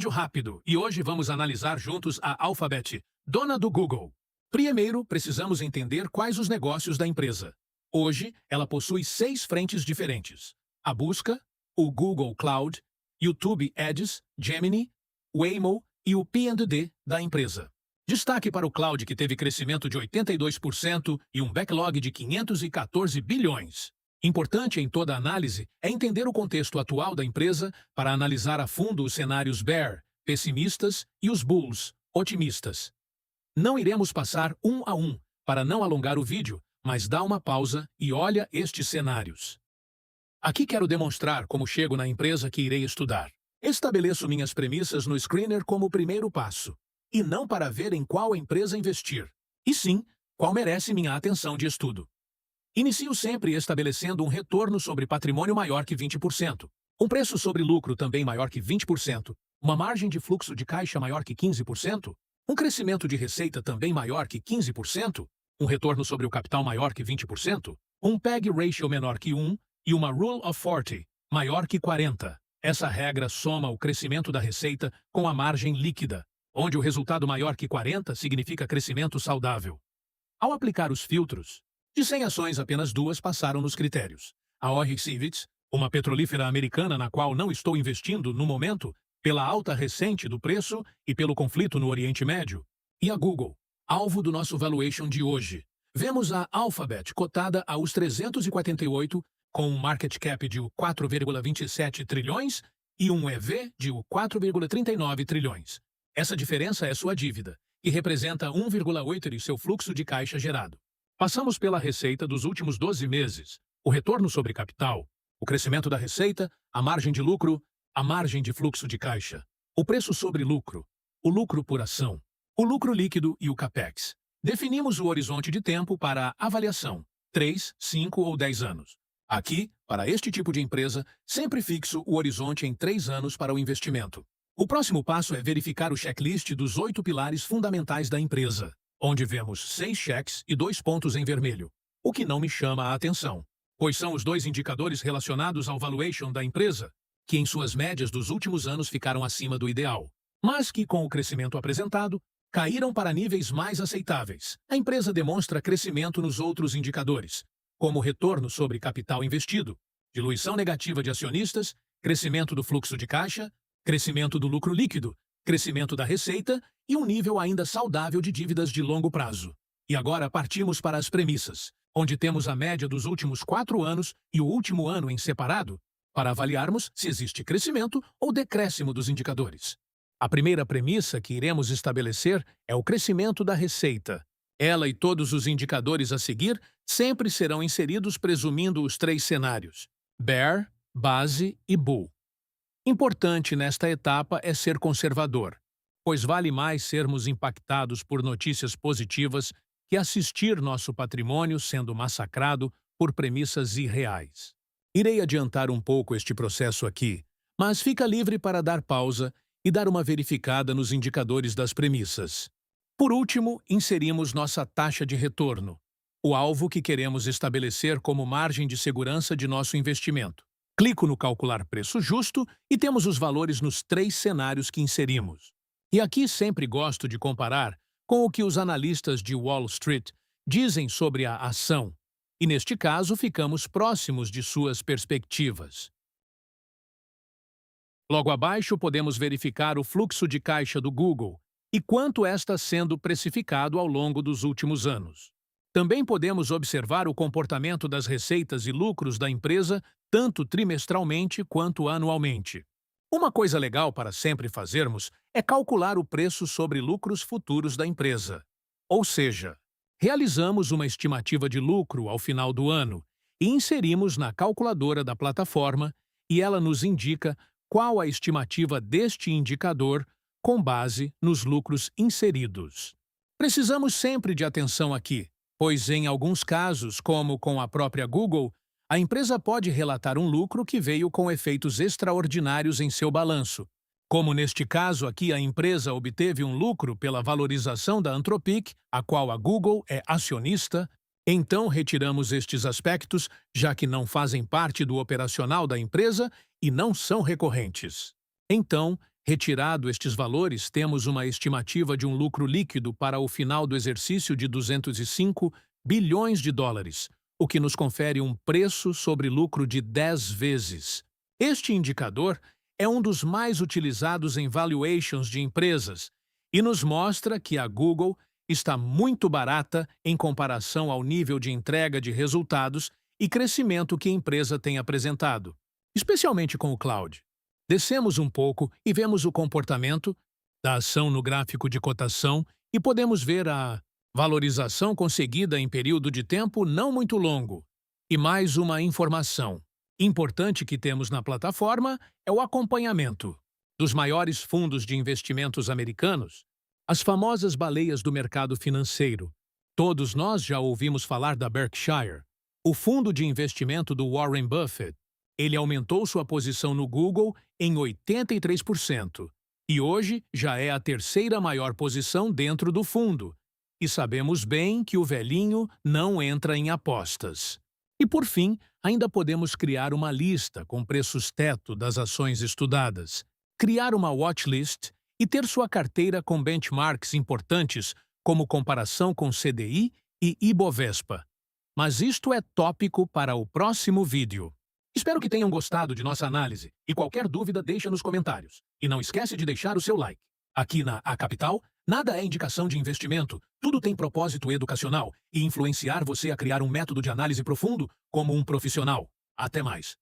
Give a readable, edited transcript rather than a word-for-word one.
vídeo rápido e hoje vamos analisar juntos a Alphabet, dona do Google. Primeiro, precisamos entender quais os negócios da empresa. Hoje, ela possui 6 frentes diferentes: a busca, o Google Cloud, YouTube Ads, Gemini, Waymo e o P&D da empresa. Destaque para o Cloud, que teve crescimento de 82% e um backlog de 514 bilhões. Importante em toda análise é entender o contexto atual da empresa para analisar a fundo os cenários bear, pessimistas, e os bulls, otimistas. Não iremos passar um a um para não alongar o vídeo, mas dá uma pausa e olha estes cenários. Aqui quero demonstrar como chego na empresa que irei estudar. Estabeleço minhas premissas no screener como o primeiro passo, e não para ver em qual empresa investir, e sim qual merece minha atenção de estudo. Inicio sempre estabelecendo um retorno sobre patrimônio maior que 20%, um preço sobre lucro também maior que 20%, uma margem de fluxo de caixa maior que 15%, um crescimento de receita também maior que 15%, um retorno sobre o capital maior que 20%, um PEG ratio menor que 1 e uma Rule of 40 maior que 40. Essa regra soma o crescimento da receita com a margem líquida, onde o resultado maior que 40 significa crescimento saudável. Ao aplicar os filtros, de 100 ações, apenas 2 passaram nos critérios. A Ori Civics, uma petrolífera americana na qual não estou investindo no momento, pela alta recente do preço e pelo conflito no Oriente Médio. E a Google, alvo do nosso valuation de hoje. Vemos a Alphabet cotada aos 348, com um market cap de 4,27 trilhões e um EV de 4,39 trilhões. Essa diferença é sua dívida, que representa 1,8 de seu fluxo de caixa gerado. Passamos pela receita dos últimos 12 meses, o retorno sobre capital, o crescimento da receita, a margem de lucro, a margem de fluxo de caixa, o preço sobre lucro, o lucro por ação, o lucro líquido e o CAPEX. Definimos o horizonte de tempo para a avaliação, 3, 5 ou 10 anos. Aqui, para este tipo de empresa, sempre fixo o horizonte em 3 anos para o investimento. O próximo passo é verificar o checklist dos 8 pilares fundamentais da empresa, onde vemos 6 cheques e 2 pontos em vermelho, o que não me chama a atenção, pois são os 2 indicadores relacionados ao valuation da empresa, que em suas médias dos últimos anos ficaram acima do ideal, mas que, com o crescimento apresentado, caíram para níveis mais aceitáveis. A empresa demonstra crescimento nos outros indicadores, como retorno sobre capital investido, diluição negativa de acionistas, crescimento do fluxo de caixa, crescimento do lucro líquido, crescimento da receita e um nível ainda saudável de dívidas de longo prazo. E agora partimos para as premissas, onde temos a média dos últimos 4 anos e o último ano em separado, para avaliarmos se existe crescimento ou decréscimo dos indicadores. A primeira premissa que iremos estabelecer é o crescimento da receita. Ela e todos os indicadores a seguir sempre serão inseridos presumindo os 3 cenários: bear, base e bull. Importante nesta etapa é ser conservador, pois vale mais sermos impactados por notícias positivas que assistir nosso patrimônio sendo massacrado por premissas irreais. Irei adiantar um pouco este processo aqui, mas fica livre para dar pausa e dar uma verificada nos indicadores das premissas. Por último, inserimos nossa taxa de retorno, o alvo que queremos estabelecer como margem de segurança de nosso investimento. Clico no calcular preço justo e temos os valores nos 3 cenários que inserimos. E aqui sempre gosto de comparar com o que os analistas de Wall Street dizem sobre a ação, e neste caso ficamos próximos de suas perspectivas. Logo abaixo podemos verificar o fluxo de caixa do Google e quanto está sendo precificado ao longo dos últimos anos. Também podemos observar o comportamento das receitas e lucros da empresa tanto trimestralmente quanto anualmente. Uma coisa legal para sempre fazermos é calcular o preço sobre lucros futuros da empresa. Ou seja, realizamos uma estimativa de lucro ao final do ano e inserimos na calculadora da plataforma e ela nos indica qual a estimativa deste indicador com base nos lucros inseridos. Precisamos sempre de atenção aqui, pois em alguns casos, como com a própria Google, a empresa pode relatar um lucro que veio com efeitos extraordinários em seu balanço. Como neste caso aqui a empresa obteve um lucro pela valorização da Anthropic, a qual a Google é acionista, então retiramos estes aspectos, já que não fazem parte do operacional da empresa e não são recorrentes. Então, Retirado estes valores, temos uma estimativa de um lucro líquido para o final do exercício de 205 bilhões de dólares, o que nos confere um preço sobre lucro de 10 vezes. Este indicador é um dos mais utilizados em valuations de empresas e nos mostra que a Google está muito barata em comparação ao nível de entrega de resultados e crescimento que a empresa tem apresentado, especialmente com o cloud. Descemos um pouco e vemos o comportamento da ação no gráfico de cotação e podemos ver a valorização conseguida em período de tempo não muito longo. E mais uma informação importante que temos na plataforma é o acompanhamento dos maiores fundos de investimentos americanos, as famosas baleias do mercado financeiro. Todos nós já ouvimos falar da Berkshire, o fundo de investimento do Warren Buffett. Ele aumentou sua posição no Google em 83% e hoje já é a terceira maior posição dentro do fundo. E sabemos bem que o velhinho não entra em apostas. E por fim, ainda podemos criar uma lista com preços teto das ações estudadas, criar uma watchlist e ter sua carteira com benchmarks importantes como comparação com CDI e Ibovespa. Mas isto é tópico para o próximo vídeo. Espero que tenham gostado de nossa análise e qualquer dúvida deixa nos comentários. E não esquece de deixar o seu like. Aqui na A Capital, nada é indicação de investimento, tudo tem propósito educacional e influenciar você a criar um método de análise profundo como um profissional. Até mais!